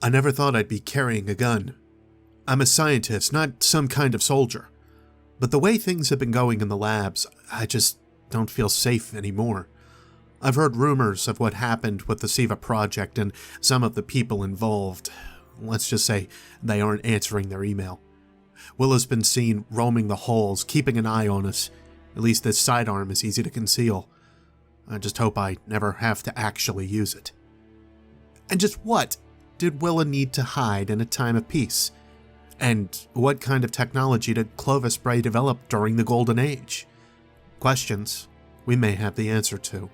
I never thought I'd be carrying a gun. I'm a scientist, not some kind of soldier. But the way things have been going in the labs, I just don't feel safe anymore. I've heard rumors of what happened with the SIVA project and some of the people involved. Let's just say they aren't answering their email. Willa's been seen roaming the halls, keeping an eye on us. At least this sidearm is easy to conceal. I just hope I never have to actually use it. And just what did Willa need to hide in a time of peace? And what kind of technology did Clovis Bray develop during the Golden Age? Questions we may have the answer to.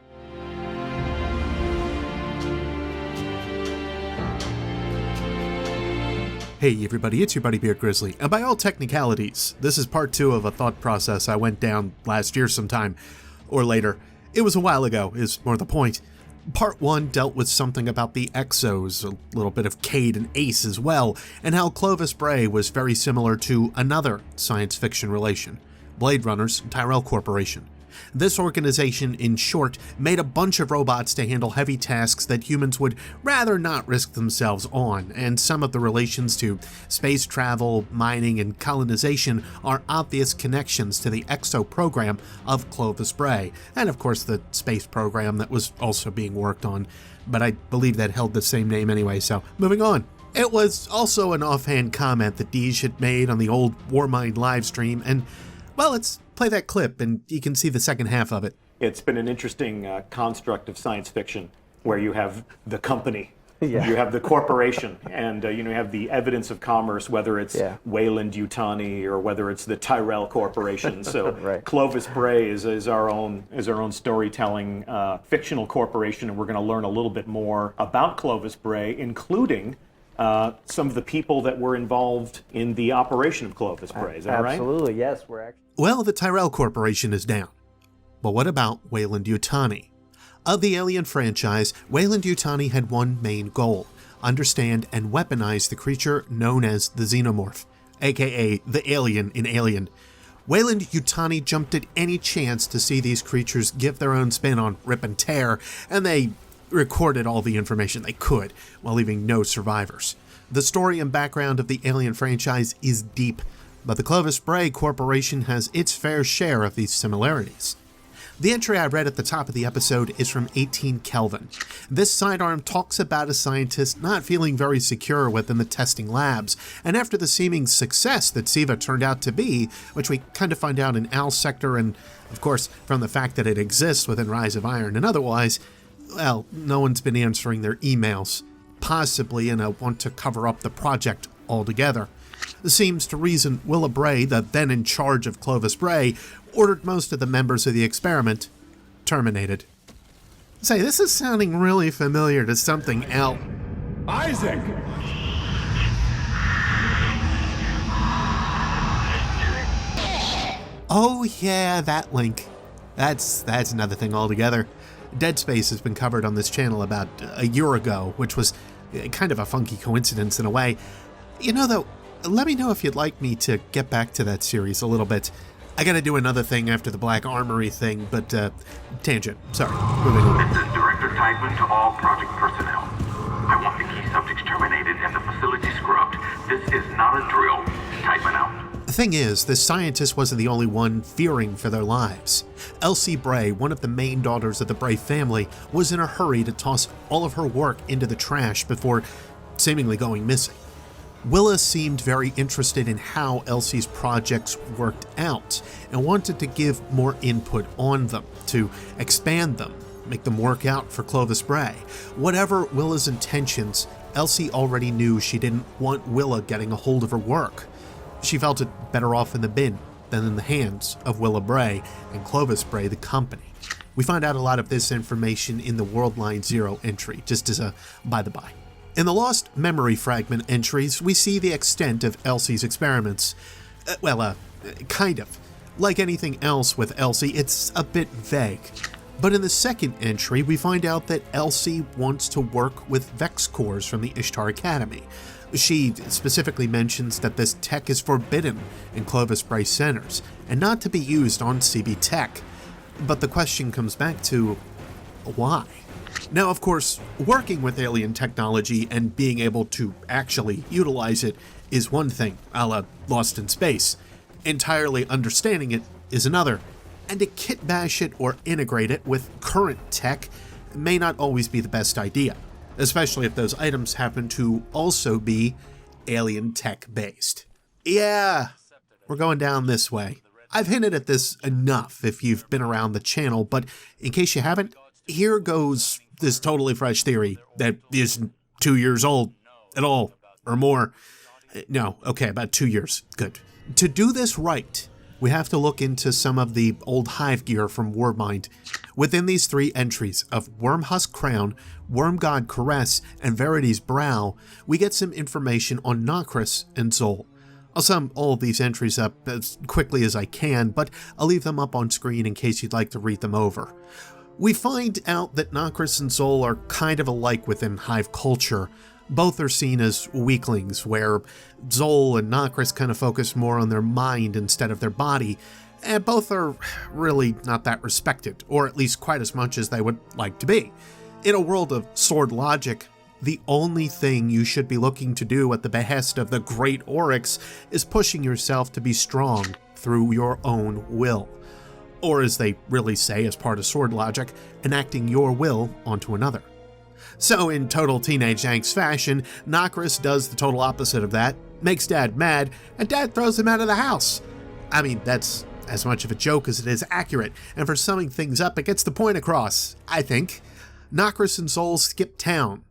Hey everybody, it's your buddy Beard Grizzly, and by all technicalities, this is part 2 of a thought process I went down last year sometime, or later. It was a while ago, is more the point. Part 1 dealt with something about the Exos, a little bit of Cade and Ace as well, and how Clovis Bray was very similar to another science fiction relation, Blade Runner's Tyrell Corporation. This organization, in short, made a bunch of robots to handle heavy tasks that humans would rather not risk themselves on, and some of the relations to space travel, mining, and colonization are obvious connections to the EXO program of Clovis Bray, and of course the space program that was also being worked on, but I believe that held the same name anyway, so moving on. It was also an offhand comment that Deej had made on the old Warmind livestream, and well, let's play that clip and you can see the second half of it. It's been an interesting construct of science fiction where you have the company, you have the corporation, and you have the evidence of commerce, whether it's Weyland-Yutani or whether it's the Tyrell Corporation. So right. Clovis Bray is our own storytelling fictional corporation, and we're going to learn a little bit more about Clovis Bray, including some of the people that were involved in the operation of Clovis Bray. Is that right? Absolutely, yes. Well, the Tyrell Corporation is down. But what about Weyland-Yutani? Of the Alien franchise, Weyland-Yutani had one main goal: understand and weaponize the creature known as the Xenomorph, aka the alien in Alien. Weyland-Yutani jumped at any chance to see these creatures give their own spin on rip and tear, and they recorded all the information they could, while leaving no survivors. The story and background of the Alien franchise is deep, but the Clovis Bray Corporation has its fair share of these similarities. The entry I read at the top of the episode is from 18 Kelvin. This sidearm talks about a scientist not feeling very secure within the testing labs, and after the seeming success that SIVA turned out to be, which we kind of find out in Al's sector and, of course, from the fact that it exists within Rise of Iron and otherwise, well, no one's been answering their emails, possibly in a want to cover up the project altogether. This seems to reason Willa Bray, the then in charge of Clovis Bray, ordered most of the members of the experiment terminated. Say, this is sounding really familiar to something else. Isaac! Oh yeah, that link. That's another thing altogether. Dead Space has been covered on this channel about a year ago, which was kind of a funky coincidence in a way. You know though, let me know if you'd like me to get back to that series a little bit. I gotta do another thing after the Black Armory thing, but tangent. Sorry, moving on. This is Director Teichman to all project personnel. I want the key subjects terminated and the facility scrubbed. This is not a drill. Teichman out. The thing is, this scientist wasn't the only one fearing for their lives. Elsie Bray, one of the main daughters of the Bray family, was in a hurry to toss all of her work into the trash before seemingly going missing. Willa seemed very interested in how Elsie's projects worked out and wanted to give more input on them, to expand them, make them work out for Clovis Bray. Whatever Willa's intentions, Elsie already knew she didn't want Willa getting a hold of her work. She felt it better off in the bin than in the hands of Willa Bray and Clovis Bray, the company. We find out a lot of this information in the World Line Zero entry, just as a by-the-by. In the Lost Memory Fragment entries, we see the extent of Elsie's experiments. Kind of. Like anything else with Elsie, it's a bit vague. But in the second entry, we find out that Elsie wants to work with Vex cores from the Ishtar Academy. She specifically mentions that this tech is forbidden in Clovis Bray centers, and not to be used on CB Tech. But the question comes back to, why? Now, of course, working with alien technology and being able to actually utilize it is one thing, a la Lost in Space. Entirely understanding it is another, and to kit bash it or integrate it with current tech may not always be the best idea, especially if those items happen to also be alien tech based. Yeah, we're going down this way. I've hinted at this enough if you've been around the channel, but in case you haven't, here goes this totally fresh theory that isn't 2 years old at all, or more. No, okay, about 2 years. Good. To do this right, we have to look into some of the old Hive gear from Warmind. Within these 3 entries of Wormhusk Crown, Wormgod Caress, and Verity's Brow, we get some information on Nokris and Xol. I'll sum all of these entries up as quickly as I can, but I'll leave them up on screen in case you'd like to read them over. We find out that Nokris and Xol are kind of alike within Hive culture. Both are seen as weaklings, where Xol and Nokris kind of focus more on their mind instead of their body, and both are really not that respected, or at least quite as much as they would like to be. In a world of sword logic, the only thing you should be looking to do at the behest of the great Oryx is pushing yourself to be strong through your own will. Or as they really say as part of sword logic, enacting your will onto another. So in total teenage angst fashion, Nokris does the total opposite of that, makes Dad mad, and Dad throws him out of the house. I mean, that's as much of a joke as it is accurate, and for summing things up, it gets the point across, I think. Nokris and Xol skip town.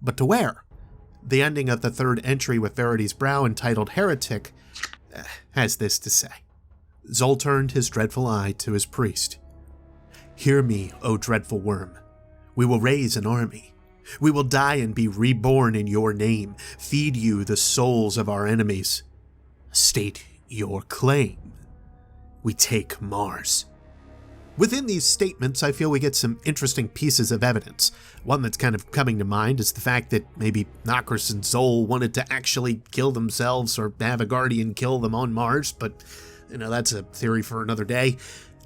But to where? The ending of the 3rd entry with Verity's Brow entitled Heretic has this to say. Xol turned his dreadful eye to his priest. Hear me, O dreadful worm. We will raise an army. We will die and be reborn in your name, feed you the souls of our enemies. State your claim. We take Mars. Within these statements, I feel we get some interesting pieces of evidence. One that's kind of coming to mind is the fact that maybe Nokris and Xol wanted to actually kill themselves or have a guardian kill them on Mars, but, that's a theory for another day.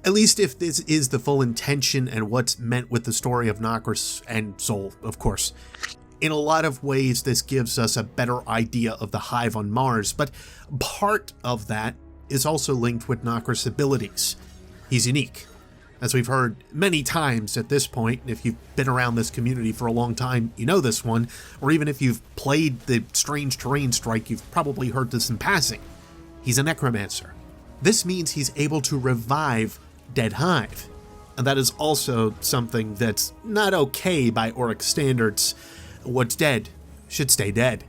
At least if this is the full intention and what's meant with the story of Nokris and Xol, of course. In a lot of ways, this gives us a better idea of the Hive on Mars, but part of that is also linked with Nokris' abilities. He's unique. As we've heard many times at this point, if you've been around this community for a long time, you know this one, or even if you've played the Strange Terrain Strike, you've probably heard this in passing. He's a necromancer. This means he's able to revive dead Hive, and that is also something that's not okay by Oryx standards. What's dead should stay dead.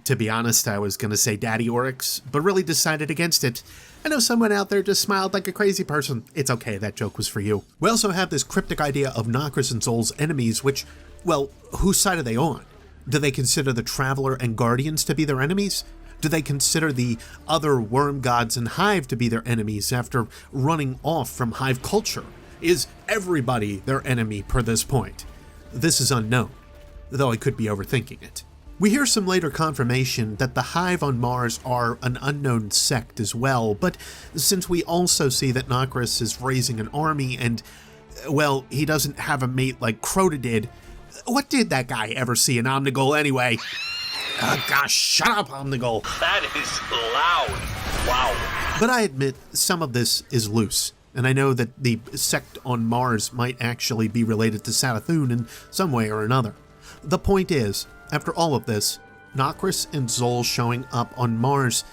To be honest, I was going to say Daddy Oryx, but really decided against it. I know someone out there just smiled like a crazy person. It's okay, that joke was for you. We also have this cryptic idea of Nokris and Xol's enemies, which, well, whose side are they on? Do they consider the Traveler and Guardians to be their enemies? Do they consider the other worm gods and Hive to be their enemies after running off from Hive culture? Is everybody their enemy per this point? This is unknown, though I could be overthinking it. We hear some later confirmation that the Hive on Mars are an unknown sect as well, but since we also see that Nokris is raising an army and, well, he doesn't have a mate like Crota did, what did that guy ever see in Omnigul anyway? Gosh, shut up, Omnigul. That is loud. Wow. But I admit some of this is loose, and I know that the sect on Mars might actually be related to Sarathun in some way or another. The point is, after all of this, Nokris and Xol showing up on Mars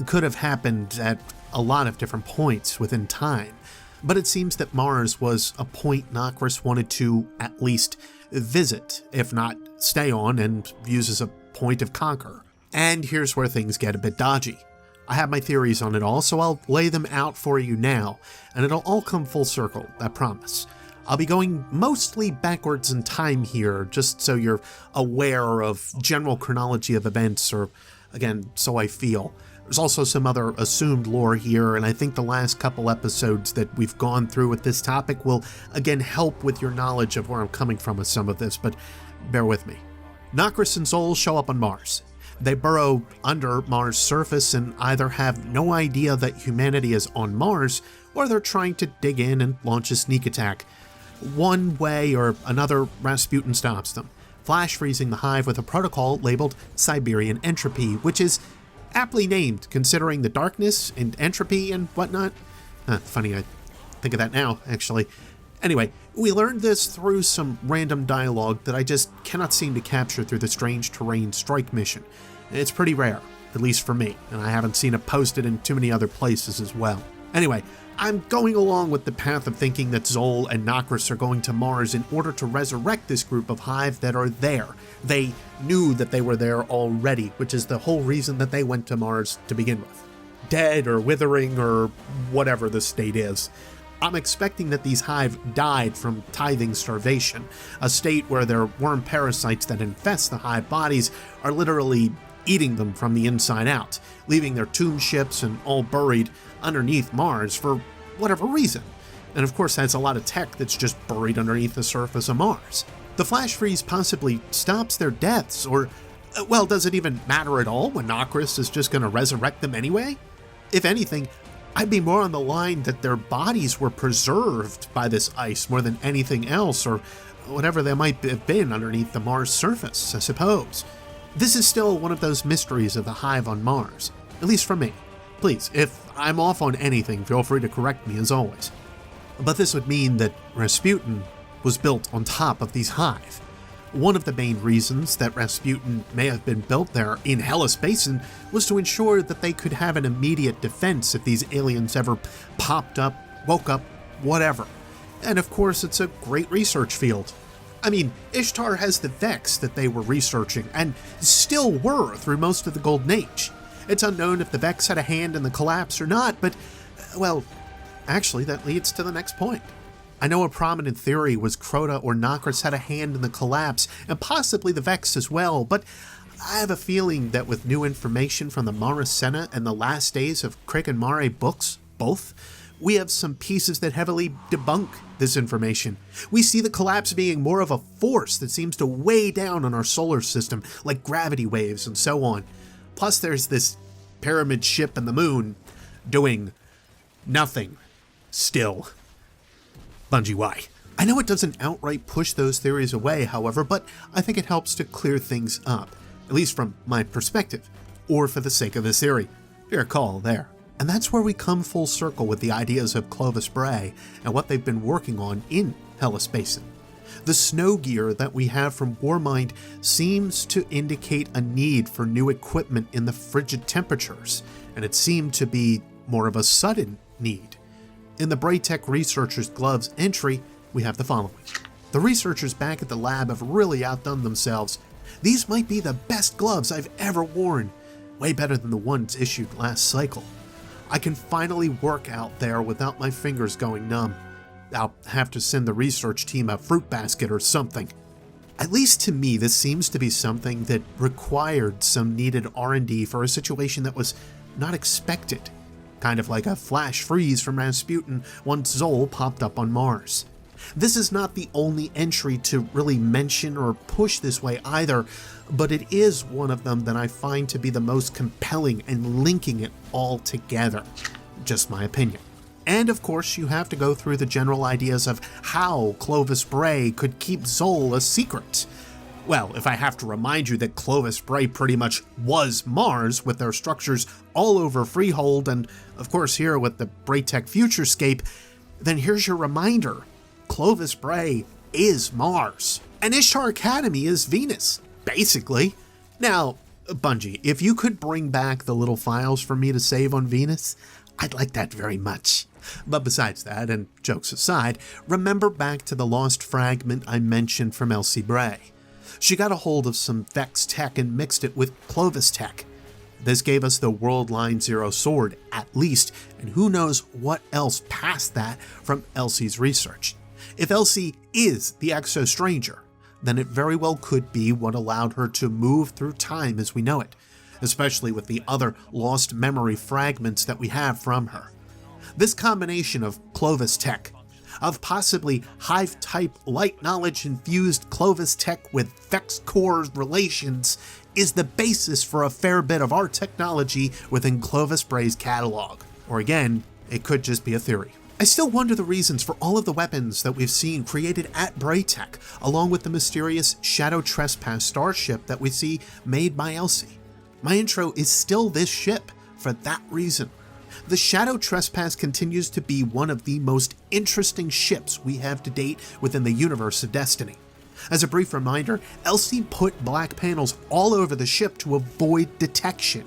could have happened at a lot of different points within time, but it seems that Mars was a point Nokris wanted to at least visit, if not stay on and use as a point of conquer. And here's where things get a bit dodgy. I have my theories on it all, so I'll lay them out for you now, and it'll all come full circle, I promise. I'll be going mostly backwards in time here, just so you're aware of general chronology of events, or, again, so I feel. There's also some other assumed lore here, and I think the last couple episodes that we've gone through with this topic will, again, help with your knowledge of where I'm coming from with some of this, but bear with me. Nokris and Xol show up on Mars. They burrow under Mars' surface and either have no idea that humanity is on Mars, or they're trying to dig in and launch a sneak attack. One way or another, Rasputin stops them, flash freezing the Hive with a protocol labeled Siberian Entropy, which is aptly named considering the darkness and entropy and whatnot. Funny, I think of that now, actually. Anyway, we learned this through some random dialogue that I just cannot seem to capture through the Strange Terrain strike mission. It's pretty rare, at least for me, and I haven't seen it posted in too many other places as well. Anyway, I'm going along with the path of thinking that Xol and Nokris are going to Mars in order to resurrect this group of Hive that are there. They knew that they were there already, which is the whole reason that they went to Mars to begin with. Dead or withering or whatever the state is. I'm expecting that these Hive died from tithing starvation, a state where their worm parasites that infest the Hive bodies are literally eating them from the inside out, leaving their tomb ships and all buried underneath Mars for whatever reason. And of course that's a lot of tech that's just buried underneath the surface of Mars. The flash freeze possibly stops their deaths, or, well, does it even matter at all when Nokris is just going to resurrect them anyway? If anything, I'd be more on the line that their bodies were preserved by this ice more than anything else, or whatever they might have been underneath the Mars surface, I suppose. This is still one of those mysteries of the Hive on Mars, at least for me. Please, if I'm off on anything, feel free to correct me as always. But this would mean that Rasputin was built on top of these Hive. One of the main reasons that Rasputin may have been built there in Hellas Basin was to ensure that they could have an immediate defense if these aliens ever popped up, woke up, whatever. And of course, it's a great research field. I mean, Ishtar has the Vex that they were researching, and still were through most of the Golden Age. It's unknown if the Vex had a hand in the collapse or not, but, well, actually that leads to the next point. I know a prominent theory was Crota or Nokris had a hand in the collapse, and possibly the Vex as well, but I have a feeling that with new information from the Mara Senna and the last days of Crick and Mare books, both, we have some pieces that heavily debunk this information. We see the collapse being more of a force that seems to weigh down on our solar system, like gravity waves and so on. Plus there's this pyramid ship and the moon doing nothing still. Bungie, why? I know it doesn't outright push those theories away, however, but I think it helps to clear things up, at least from my perspective, or for the sake of this theory. Fair call there. And that's where we come full circle with the ideas of Clovis Bray and what they've been working on in Hellas Basin. The snow gear that we have from Warmind seems to indicate a need for new equipment in the frigid temperatures, and it seemed to be more of a sudden need. In the Braytech researchers' gloves entry, we have the following. The researchers back at the lab have really outdone themselves. These might be the best gloves I've ever worn, way better than the ones issued last cycle. I can finally work out there without my fingers going numb. I'll have to send the research team a fruit basket or something. At least to me, this seems to be something that required some needed R&D for a situation that was not expected. Kind of like a flash freeze from Rasputin once Xol popped up on Mars. This is not the only entry to really mention or push this way either, but it is one of them that I find to be the most compelling and linking it all together. Just my opinion. And of course, you have to go through the general ideas of how Clovis Bray could keep Xol a secret. Well, if I have to remind you that Clovis Bray pretty much was Mars with their structures all over Freehold and, of course, here with the Braytech Futurescape, then here's your reminder. Clovis Bray is Mars, and Ishtar Academy is Venus, basically. Now, Bungie, if you could bring back the little files for me to save on Venus, I'd like that very much. But besides that, and jokes aside, remember back to the lost fragment I mentioned from Elsie Bray. She got a hold of some Vex tech and mixed it with Clovis tech. This gave us the World Line Zero sword, at least, and who knows what else past that from Elsie's research. If Elsie is the Exo-Stranger, then it very well could be what allowed her to move through time as we know it, especially with the other lost memory fragments that we have from her. This combination of Clovis tech, of possibly Hive-type light knowledge-infused Clovis tech with Vex core relations, is the basis for a fair bit of our technology within Clovis Bray's catalog. Or again, it could just be a theory. I still wonder the reasons for all of the weapons that we've seen created at Braytech, along with the mysterious Shadow Trespass starship that we see made by Elsie. My intro is still this ship for that reason. The Shadow Trespass continues to be one of the most interesting ships we have to date within the universe of Destiny. As a brief reminder, Elsie put black panels all over the ship to avoid detection.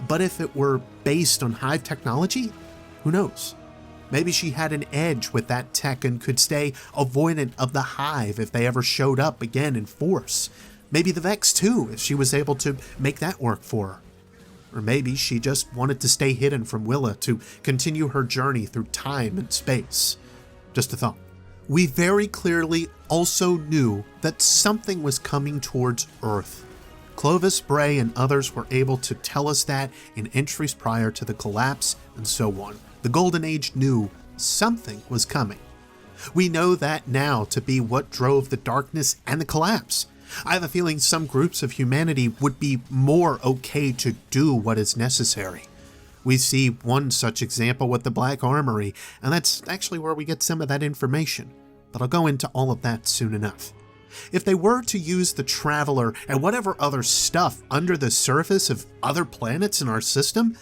But if it were based on Hive technology, who knows? Maybe she had an edge with that tech and could stay avoidant of the Hive if they ever showed up again in force. Maybe the Vex too, if she was able to make that work for her. Or maybe she just wanted to stay hidden from Willa to continue her journey through time and space. Just a thought. We very clearly also knew that something was coming towards Earth. Clovis Bray and others were able to tell us that in entries prior to the collapse and so on. The Golden Age knew something was coming. We know that now to be what drove the darkness and the collapse. I have a feeling some groups of humanity would be more okay to do what is necessary. We see one such example with the Black Armory, and that's actually where we get some of that information. But I'll go into all of that soon enough. If they were to use the Traveler and whatever other stuff under the surface of other planets in our system,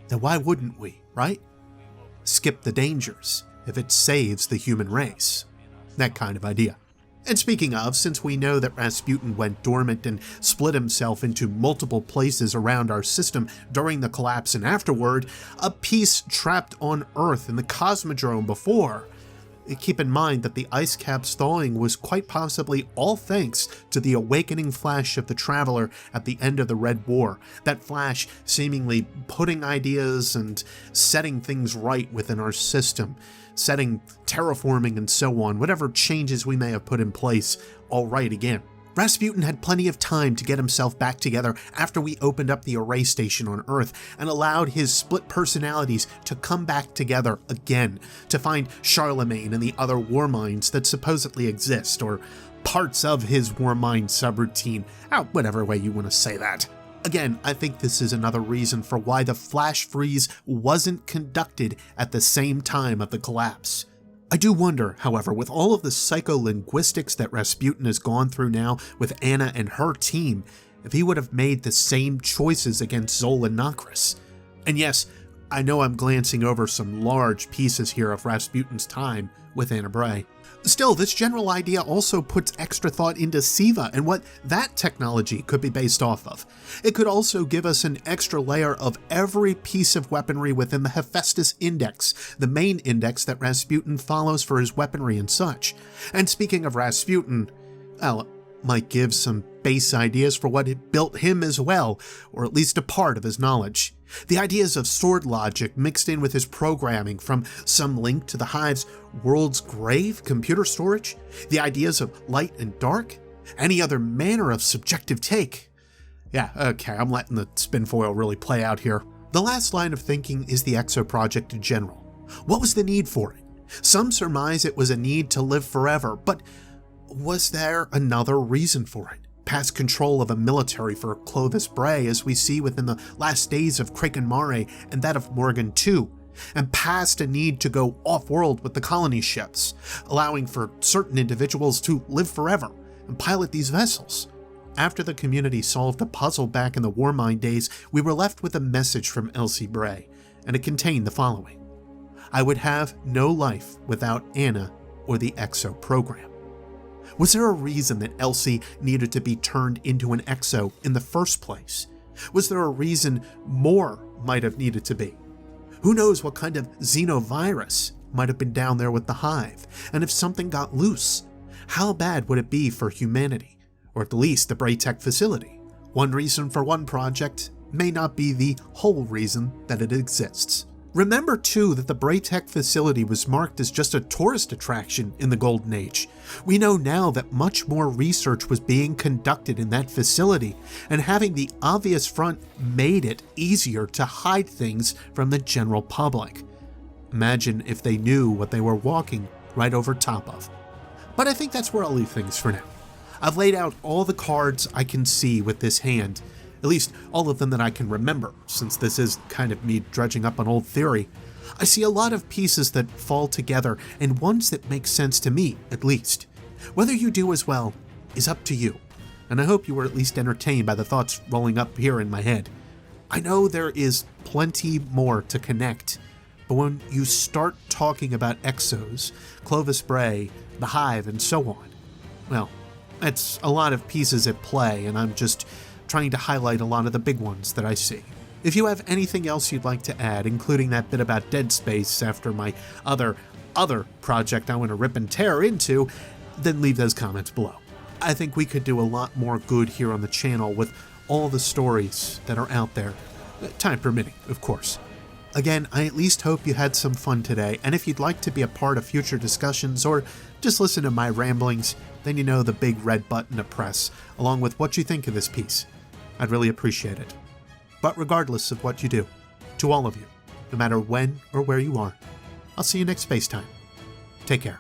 then why wouldn't we, right? Skip the dangers if it saves the human race. That kind of idea. And speaking of, since we know that Rasputin went dormant and split himself into multiple places around our system during the collapse and afterward, a piece trapped on Earth in the Cosmodrome before, keep in mind that the ice caps thawing was quite possibly all thanks to the awakening flash of the Traveler at the end of the Red War. That flash seemingly putting ideas and setting things right within our system, setting terraforming and so on, whatever changes we may have put in place, all right again. Rasputin had plenty of time to get himself back together after we opened up the array station on Earth and allowed his split personalities to come back together again to find Charlemagne and the other war minds that supposedly exist, or parts of his war mind subroutine, whatever way you want to say that. Again, I think this is another reason for why the flash freeze wasn't conducted at the same time of the collapse. I do wonder, however, with all of the psycholinguistics that Rasputin has gone through now with Anna and her team, if he would have made the same choices against Zol and Nokris. And yes, I know I'm glancing over some large pieces here of Rasputin's time with Anna Bray. Still, this general idea also puts extra thought into Siva and what that technology could be based off of. It could also give us an extra layer of every piece of weaponry within the Hephaestus Index, the main index that Rasputin follows for his weaponry and such. And speaking of Rasputin, well, it might give some base ideas for what had built him as well, or at least a part of his knowledge. The ideas of sword logic mixed in with his programming from some link to the Hive's world's grave computer storage, the ideas of light and dark, any other manner of subjective take. Yeah, okay, I'm letting the spinfoil really play out here. The last line of thinking is the Exo Project in general. What was the need for it? Some surmise it was a need to live forever, but was there another reason for it? Past control of a military for Clovis Bray, as we see within the last days of Kraken Mare and that of Morgan II, and past a need to go off-world with the colony ships, allowing for certain individuals to live forever and pilot these vessels. After the community solved a puzzle back in the Warmind days, we were left with a message from Elsie Bray, and it contained the following: I would have no life without Anna or the Exo program. Was there a reason that Elsie needed to be turned into an Exo in the first place? Was there a reason more might have needed to be? Who knows what kind of xenovirus might have been down there with the Hive, and if something got loose, how bad would it be for humanity, or at least the Braytech facility? One reason for one project may not be the whole reason that it exists. Remember too that the Braytech facility was marked as just a tourist attraction in the Golden Age. We know now that much more research was being conducted in that facility, and having the obvious front made it easier to hide things from the general public. Imagine if they knew what they were walking right over top of. But I think that's where I'll leave things for now. I've laid out all the cards I can see with this hand, at least all of them that I can remember, since this is kind of me dredging up an old theory. I see a lot of pieces that fall together, and ones that make sense to me, at least. Whether you do as well is up to you, and I hope you were at least entertained by the thoughts rolling up here in my head. I know there is plenty more to connect, but when you start talking about Exos, Clovis Bray, the Hive, and so on, well, it's a lot of pieces at play, and I'm just trying to highlight a lot of the big ones that I see. If you have anything else you'd like to add, including that bit about Dead Space after my other project I want to rip and tear into, then leave those comments below. I think we could do a lot more good here on the channel with all the stories that are out there, time permitting, of course. Again, I at least hope you had some fun today, and if you'd like to be a part of future discussions or just listen to my ramblings, then you know the big red button to press, along with what you think of this piece. I'd really appreciate it. But regardless of what you do, to all of you, no matter when or where you are, I'll see you next space time. Take care.